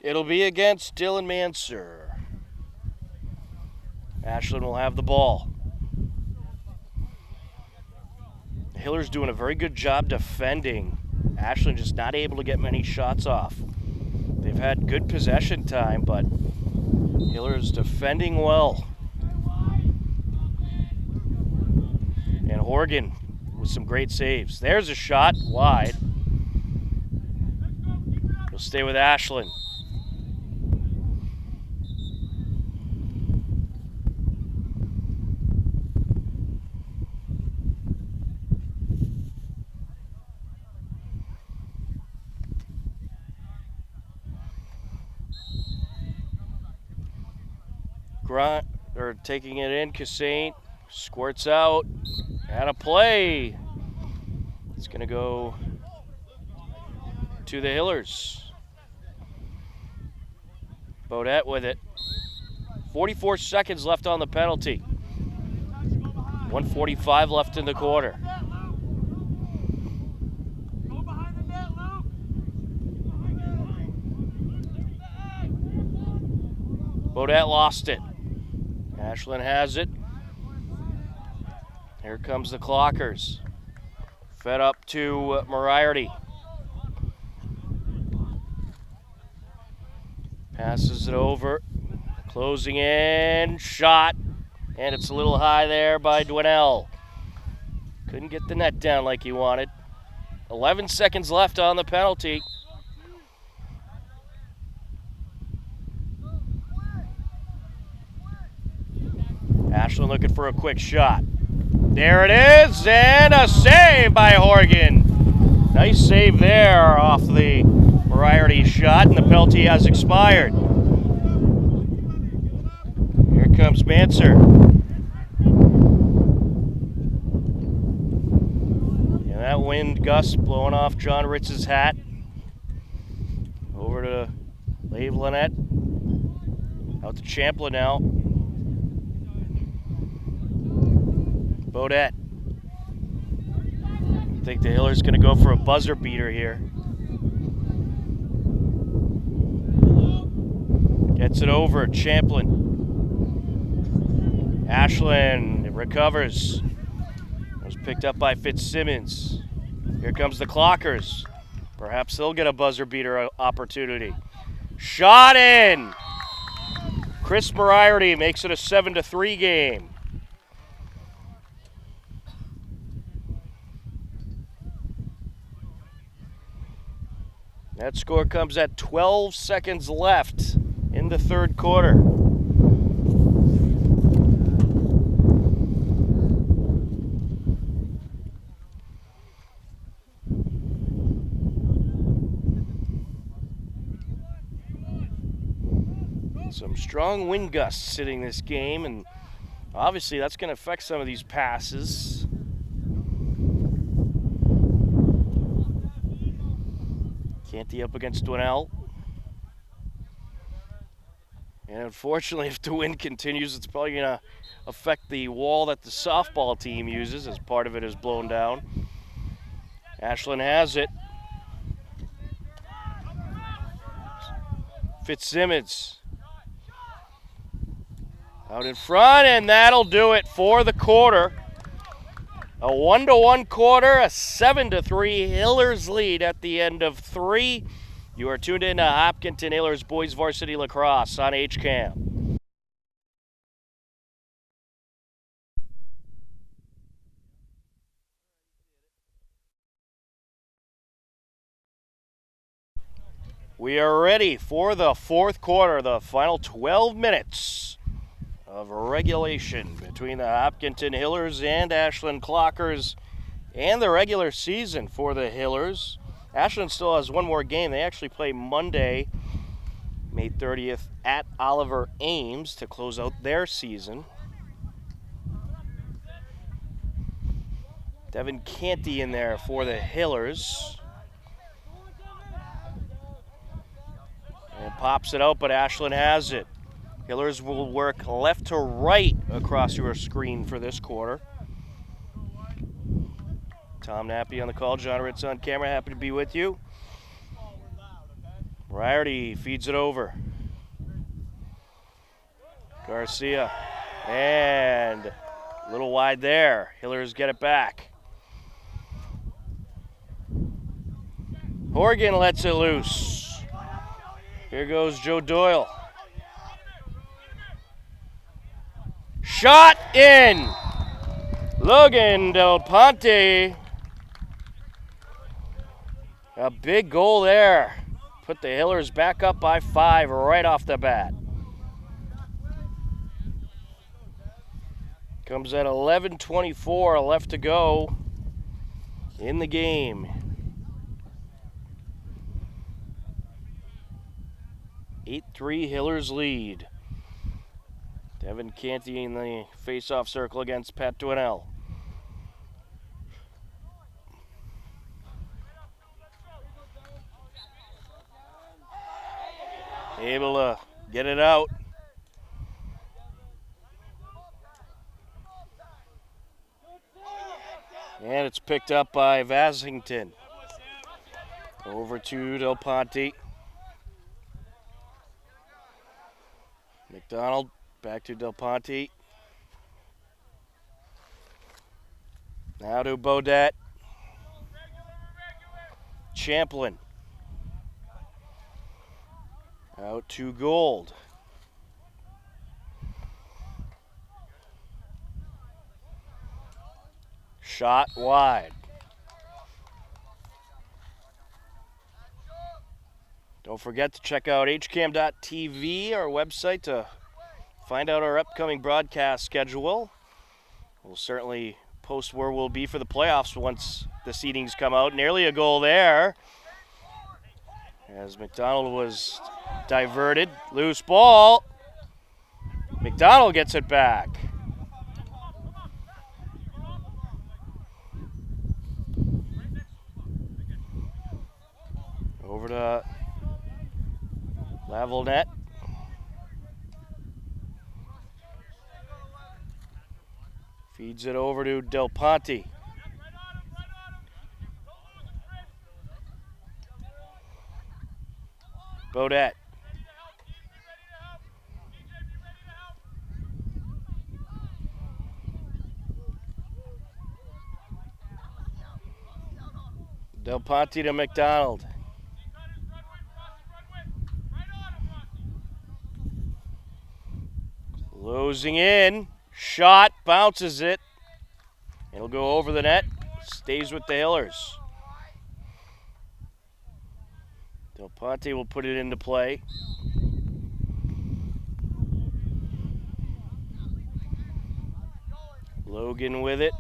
[SPEAKER 1] It'll be against Dylan Manser. Ashland will have the ball. The Hillers doing a very good job defending. Ashland just not able to get many shots off. They've had good possession time, but Hillers defending well. And Horgan with some great saves. There's a shot, wide. He'll stay with Ashland. Taking it in, Cassane squirts out, and a play. It's going to go to the Hillers. Bodette with it. 44 seconds left on the penalty. 1:45 left in the quarter. Bodette lost it. Ashland has it. Here comes the Clockers. Fed up to Moriarty. Passes it over. Closing in. Shot. And it's a little high there by Dwinell. Couldn't get the net down like he wanted. 11 seconds left on the penalty. Ashland looking for a quick shot. There it is, and a save by Horgan. Nice save there off the Moriarty shot, and the penalty has expired. Here comes Manser. And that wind gust blowing off John Ritz's hat. Over to Lave Lynette. Out to Champlin now. Bodette. I think the Hillers going to go for a buzzer beater here. Gets it over, Champlin. Ashland recovers. It was picked up by Fitzsimmons. Here comes the Clockers. Perhaps they'll get a buzzer beater opportunity. Shot in! Chris Moriarty makes it a 7-3 game. That score comes at 12 seconds left in the third quarter. Some strong wind gusts hitting this game, and obviously that's going to affect some of these passes. Canty up against Dwinell. And unfortunately, if the wind continues, it's probably going to affect the wall that the softball team uses, as part of it is blown down. Ashland has it. Fitzsimmons out in front, and that'll do it for the quarter. A 1-1 quarter, a 7-3 Hillers lead at the end of 3. You are tuned in to Hopkinton Hillers Boys Varsity Lacrosse on HCAM. We are ready for the fourth quarter, the final 12 minutes of regulation between the Hopkinton Hillers and Ashland Clockers, and the regular season for the Hillers. Ashland still has one more game. They actually play Monday, May 30th at Oliver Ames to close out their season. Devin Canty in there for the Hillers. And pops it out, but Ashland has it. Hillers will work left to right across your screen for this quarter. Tom Nappy on the call, John Ritz on camera, happy to be with you. Riorty feeds it over. Garcia, and a little wide there. Hillers get it back. Horgan lets it loose. Here goes Joe Doyle. Shot in! Logan Del Ponte. A big goal there. Put the Hillers back up by 5 right off the bat. Comes at 11:24 left to go in the game. 8-3 Hillers lead. Devin Canty in the face-off circle against Pat Dwinell. Able to get it out. And it's picked up by Vassington. Over to Del Ponte. McDonald back to Del Ponte. Now to Bodette. Champlin. Out to Gold. Shot wide. Don't forget to check out hcam.tv, our website, to find out our upcoming broadcast schedule. We'll certainly post where we'll be for the playoffs once the seedings come out. Nearly a goal there, as McDonald was diverted. Loose ball. McDonald gets it back. Over to Lavalnet. Feeds it over to Del Ponte. Bodette. Del Ponte to McDonald. Closing in. Shot, bounces it. It'll go over the net. Stays with the Hillers. Del Ponte will put it into play. Logan with it.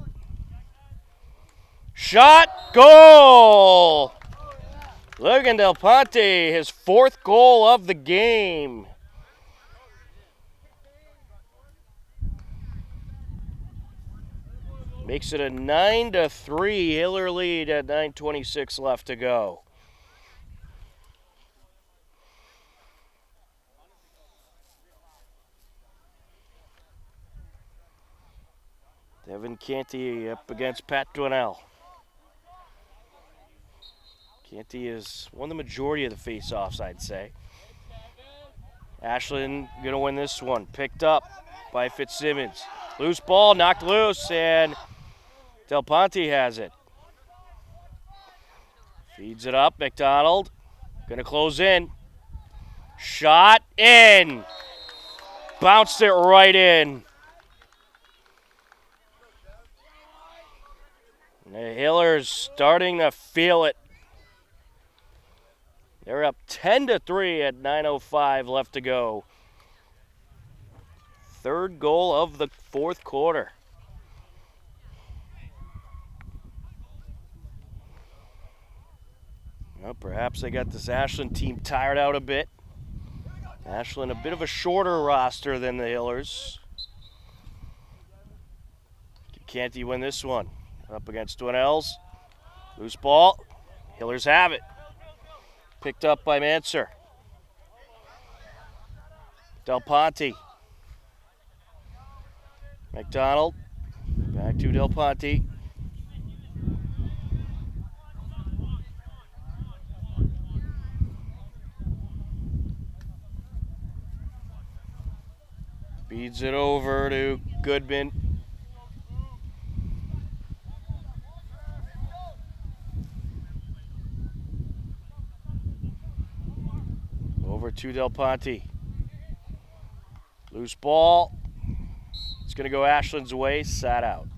[SPEAKER 1] Shot, goal! Logan Del Ponte, his 4th goal of the game. Makes it a 9-3 Hiller lead at 9:26 left to go. Devin Canty up against Pat Dwinell. Canty has won the majority of the face-offs, I'd say. Ashland going to win this one. Picked up by Fitzsimmons. Loose ball, knocked loose, and Del Ponte has it. Feeds it up, McDonald. Going to close in. Shot in. Bounced it right in. The Hillers starting to feel it. They're up 10-3 at 9:05 left to go. Third goal of the fourth quarter. Well, perhaps they got this Ashland team tired out a bit. Ashland a bit of a shorter roster than the Hillers. Can Canty win this one? Up against Dwinells. Loose ball. Hillers have it. Picked up by Manser. Del Ponte. McDonald. Back to Del Ponte. Feeds it over to Goodman. Over to Del Ponte. Loose ball. It's going to go Ashland's way. Sat out.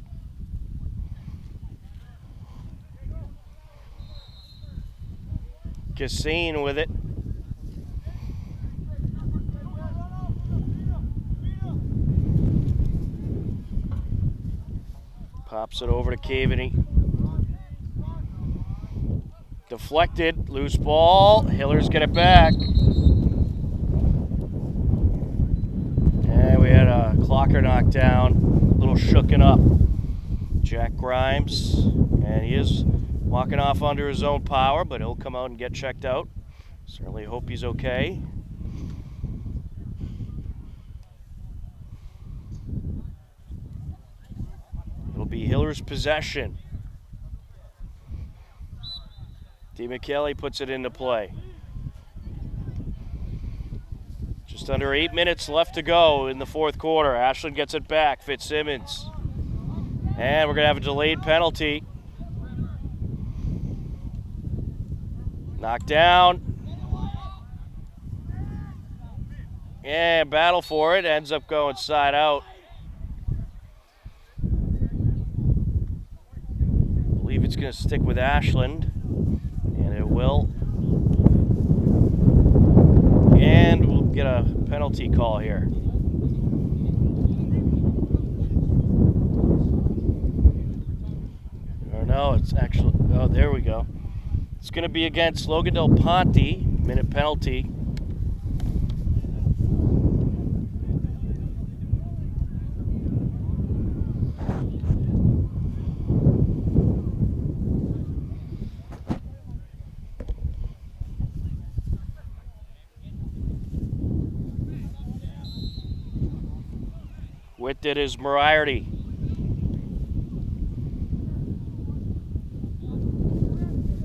[SPEAKER 1] Cassine with it. Pops it over to Caveney. Deflected. Loose ball. Hillers get it back. And we had a Clocker knocked down. A little shooken up. Jack Grimes. And he is walking off under his own power, but he'll come out and get checked out. Certainly hope he's okay. It'll be Hillers' possession. DeMcKelly puts it into play. Just under 8 minutes left to go in the fourth quarter. Ashland gets it back. Fitzsimmons. And we're going to have a delayed penalty. Knocked down. And battle for it. Ends up going side out. I believe it's going to stick with Ashland. And it will. And we'll get a penalty call here. Or no, it's actually, oh, there we go. It's going to be against Logan Del Ponte, minute penalty. With it is Moriarty.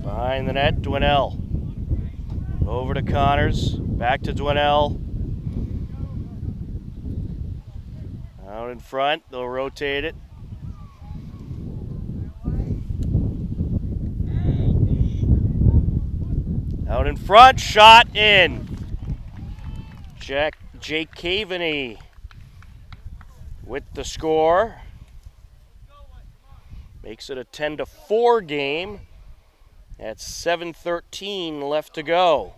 [SPEAKER 1] Behind the net, Dwinell. Over to Connors. Back to Dwinell. Out in front, they'll rotate it. Out in front, shot in. Jake Caveney with the score. Makes it a 10-4 game. At 7:13 left to go.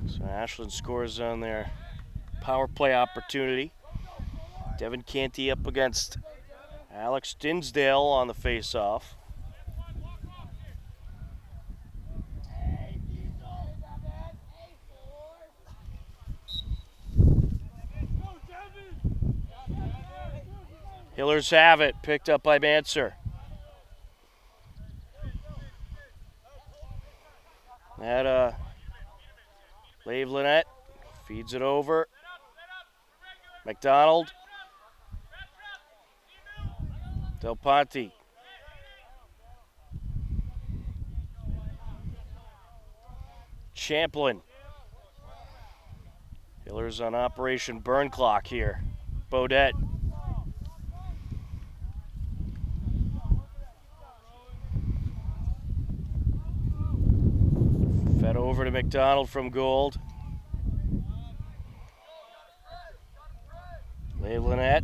[SPEAKER 1] So Ashland scores on their power play opportunity. Devin Canty up against Alex Dinsdale on the face-off. Hillers have it, picked up by Manser. At Lave Lynette, feeds it over. McDonald. Del Ponte. Champlin. Hillers on Operation Burn Clock here. Bodette. Fed over to McDonald from Gould. Lave Lynette.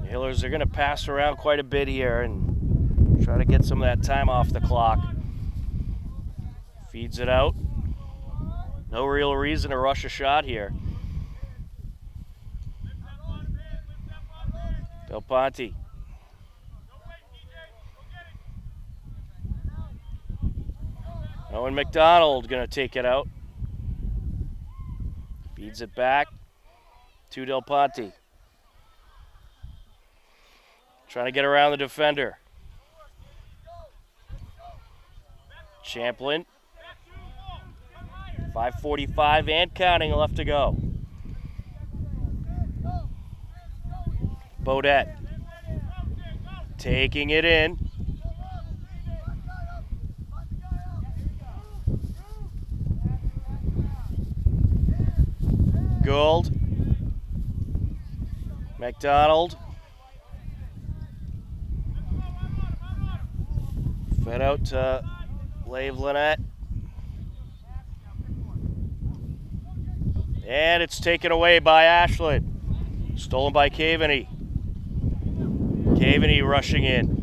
[SPEAKER 1] Hillers are going to pass around quite a bit here and try to get some of that time off the clock. Feeds it out. No real reason to rush a shot here. Del Ponte. Owen McDonald going to take it out. Feeds it back to Del Ponte. Trying to get around the defender. Champlin. 5:45 and counting left to go. Bodette. Taking it in. Gould. McDonald. Fed out to Lave Lynette. And it's taken away by Ashland. Stolen by Caveney. Caveney rushing in.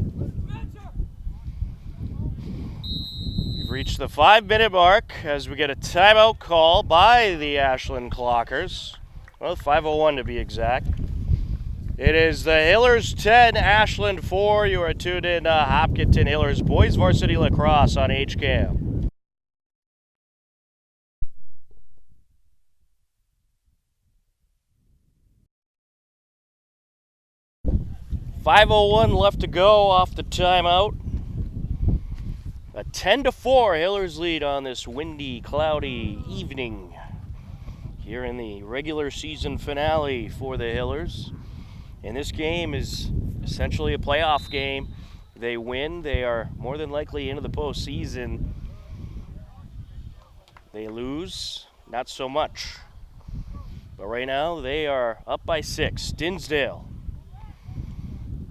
[SPEAKER 1] We've reached the 5-minute mark as we get a timeout call by the Ashland Clockers. Well, 5:01 to be exact. It is the Hillers 10, Ashland 4. You are tuned in Hopkinton Hillers Boys Varsity Lacrosse on HCAM. 5:01 left to go off the timeout. A 10-4 Hillers lead on this windy, cloudy evening here in the regular season finale for the Hillers. And this game is essentially a playoff game. They win, they are more than likely into the postseason. They lose, not so much. But right now, they are up by 6. Dinsdale.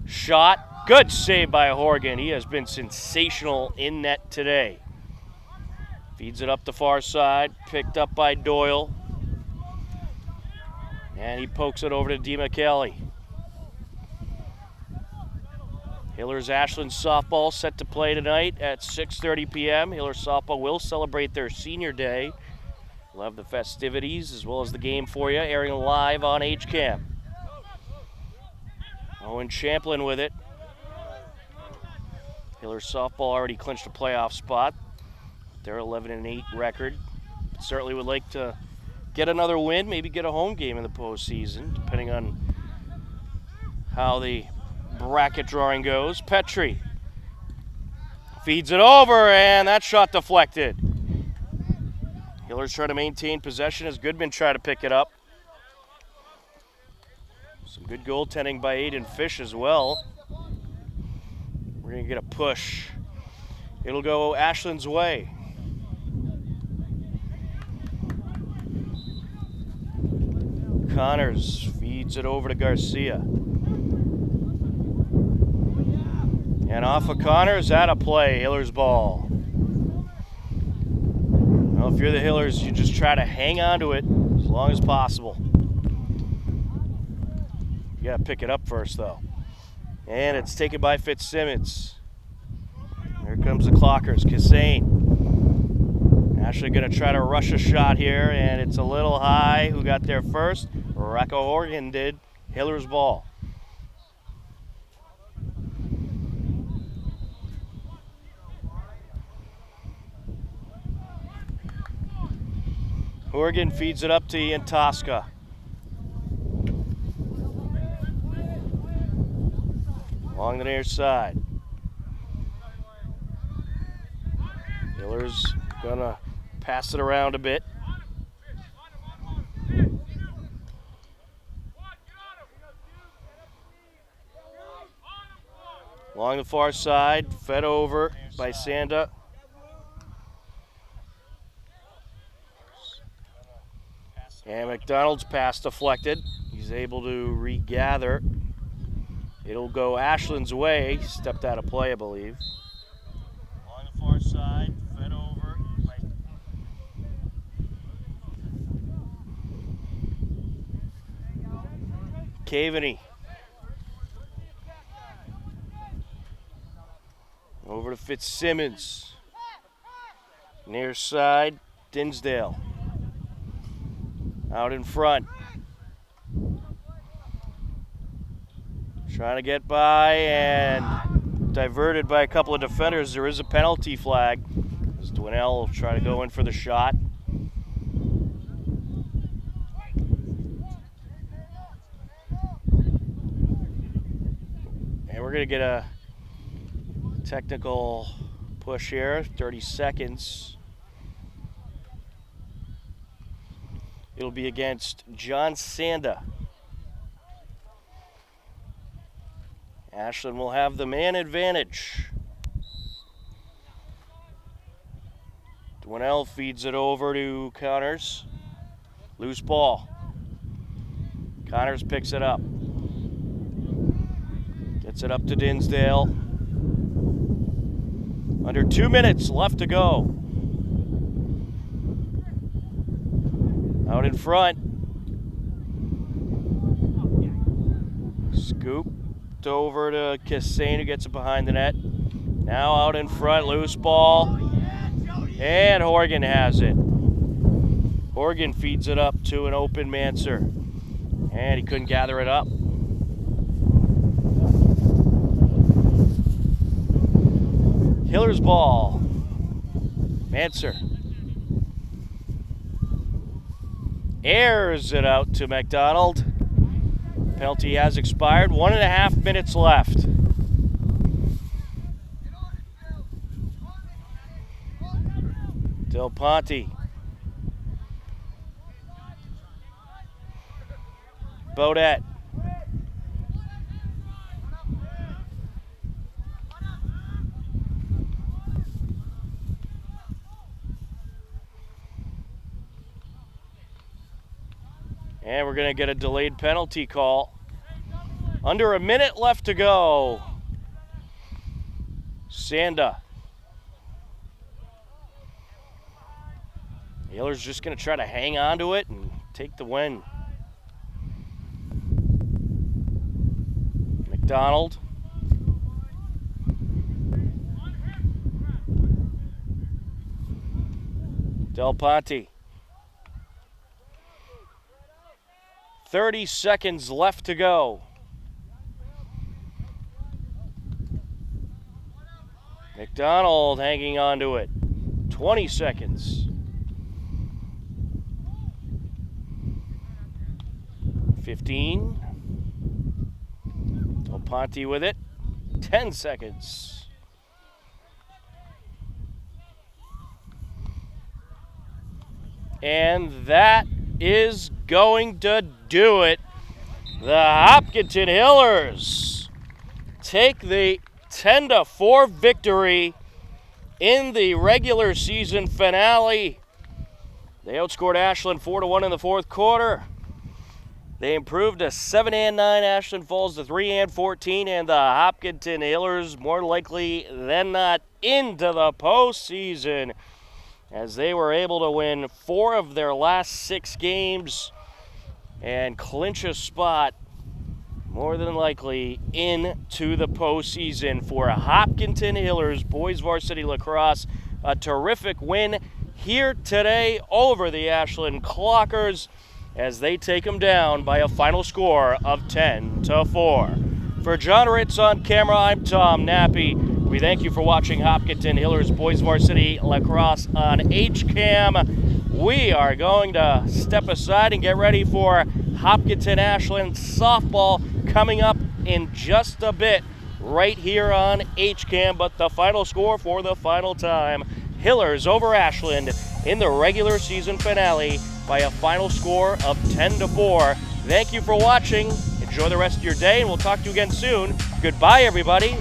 [SPEAKER 1] Shot. Good save by Horgan. He has been sensational in net today. Feeds it up the far side. Picked up by Doyle. And he pokes it over to DeMcKelly. Hillers Ashland softball set to play tonight at 6:30 p.m. Hillers softball will celebrate their senior day. We'll have the festivities as well as the game for you, airing live on HCAM. Owen Champlin with it. Hillers softball already clinched a playoff spot. Their 11-8 record. Certainly would like to get another win, maybe get a home game in the postseason, depending on how the bracket drawing goes. Petrie feeds it over, and that shot deflected. Hillers try to maintain possession as Goodman try to pick it up. Some good goaltending by Aiden Fish as well. We're going to get a push. It'll go Ashland's way. Connors feeds it over to Garcia. And off of Connors, out of play, Hillers ball. Well, if you're the Hillers, you just try to hang on to it as long as possible. You got to pick it up first, though. And it's taken by Fitzsimmons. Here comes the Clockers. Cassane. Ashley going to try to rush a shot here, and it's a little high. Who got there first? Rebecca Horgan did. Hillers ball. Horgan feeds it up to Ian Tosca. Along the near side. Hillers gonna pass it around a bit. Along the far side, fed over by Sanda. And McDonald's pass deflected. He's able to regather. It'll go Ashland's way. Stepped out of play, I believe. Along the far side, fed over. Caveney Over to Fitzsimmons. Near side, Dinsdale. Out in front. Trying to get by and diverted by a couple of defenders. There is a penalty flag as Dwinell will try to go in for the shot. And we're going to get a technical push here, 30 seconds. It'll be against John Sanda. Ashland will have the man advantage. Dwinell feeds it over to Connors. Loose ball. Connors picks it up. Gets it up to Dinsdale. Under 2 minutes left to go. Out in front. Scooped over to Kassane, who gets it behind the net. Now out in front, loose ball. And Horgan has it. Horgan feeds it up to an open Manser. And he couldn't gather it up. Hillers ball. Manser. Airs it out to McDonald. Penalty has expired. 1.5 minutes left. Del Ponte. Bodette. And we're going to get a delayed penalty call. Under a minute left to go. Sanda. Hillers just going to try to hang on to it and take the win. McDonald. Del Ponte. 30 seconds left to go. McDonald hanging on to it. 20 seconds. 15. Del Ponte with it. 10 seconds. And that is going to do it. The Hopkinton Hillers take the 10-4 victory in the regular season finale. They outscored Ashland 4-1 in the fourth quarter. They improved to 7-9. Ashland falls to 3-14, and the Hopkinton Hillers more likely than not into the postseason, as they were able to win 4 of their last 6 games and clinch a spot, more than likely, into the postseason for Hopkinton Hillers boys varsity lacrosse. A terrific win here today over the Ashland Clockers as they take them down by a final score of 10-4. For John Ritz on camera, I'm Tom Nappy. We thank you for watching Hopkinton Hillers boys varsity lacrosse on HCAM. We are going to step aside and get ready for Hopkinton Ashland softball coming up in just a bit right here on HCAM. But the final score for the final time, Hillers over Ashland in the regular season finale by a final score of 10-4. Thank you for watching. Enjoy the rest of your day, and we'll talk to you again soon. Goodbye, everybody.